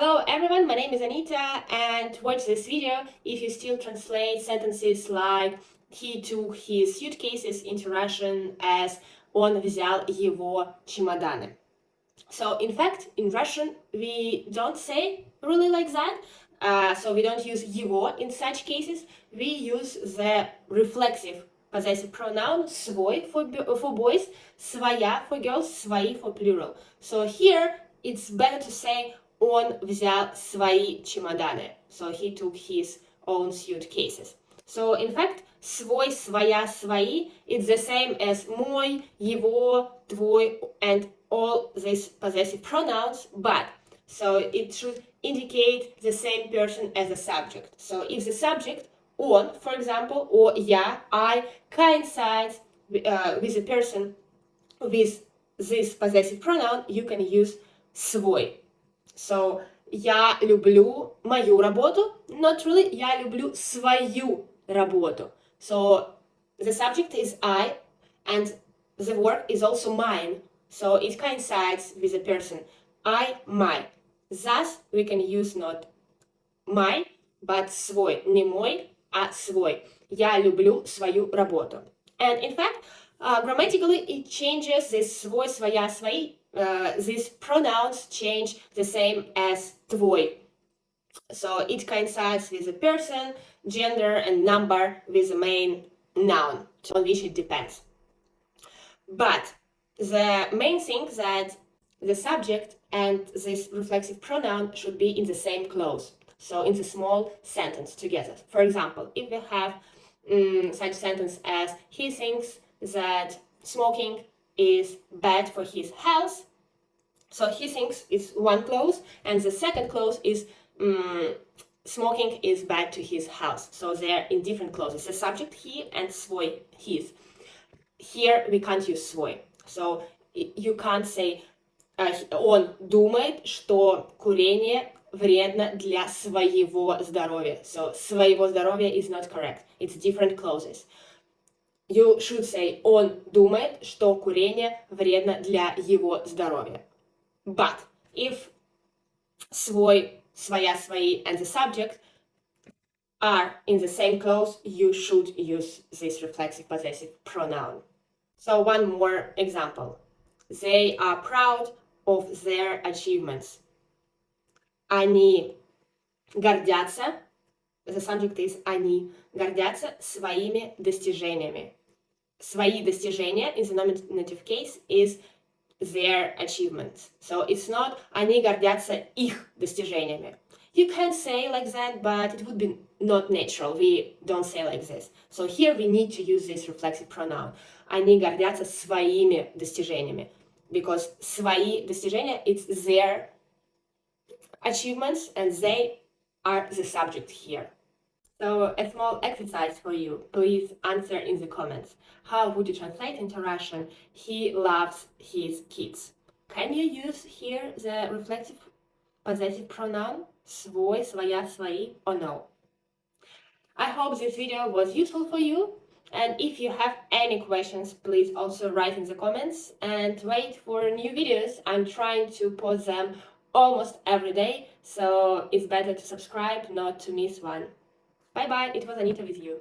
Hello everyone, my name is Anita, and watch this video if you still translate sentences like he took his suitcases into Russian as он взял его чемоданы. So in fact, in Russian, we don't say really like that. So we don't use его in such cases. We use the reflexive possessive pronoun свой for boys, своя for girls, свои for plural. So here it's better to say он взял свои чемоданы. So he took his own suitcases. So in fact, свой, своя, свои, it's the same as мой, его, твой, and all these possessive pronouns, but so it should indicate the same person as the subject. So if the subject on, for example, or я, I, coincides with the person with this possessive pronoun, you can use свой. So я люблю мою работу, not really, я люблю свою работу. So the subject is I, and the work is also mine. So it coincides with the person I, my. Thus, we can use not my, but свой. Не мой, а свой. Я люблю свою работу. And in fact, grammatically, it changes this свой, своя, свои. These pronouns change the same as твой. So it coincides with the person, gender, and number with the main noun, on which it depends. But the main thing that the subject and this reflexive pronoun should be in the same clause, so in the small sentence together. For example, if we have such sentence as he thinks that smoking is bad for his health, so he thinks is one clause, and the second clause is smoking is bad to his health. So they're in different clauses. The subject he and свой his. Here we can't use свой. So you can't say он думает, что курение вредно для своего здоровья. So своего здоровья is not correct. It's different clauses. You should say он думает, что курение вредно для его здоровья. But if свой, своя, свои and the subject are in the same clause, you should use this reflexive possessive pronoun. So one more example. They are proud of their achievements. Они гордятся, the subject is они, гордятся своими достижениями. Свои достижения in the nominative case is their achievements. So it's not они гордятся их достижениями. You can say like that, but it would be not natural. We don't say like this. So here we need to use this reflexive pronoun. Они гордятся своими достижениями. Because свои достижения, it's their achievements, and they are the subject here. So a small exercise for you. Please answer in the comments. How would you translate into Russian, he loves his kids? Can you use here the reflexive possessive pronoun свой, своя, свои, or no? I hope this video was useful for you. And if you have any questions, please also write in the comments and wait for new videos. I'm trying to post them almost every day, so it's better to subscribe not to miss one. Bye bye, it was Anita with you.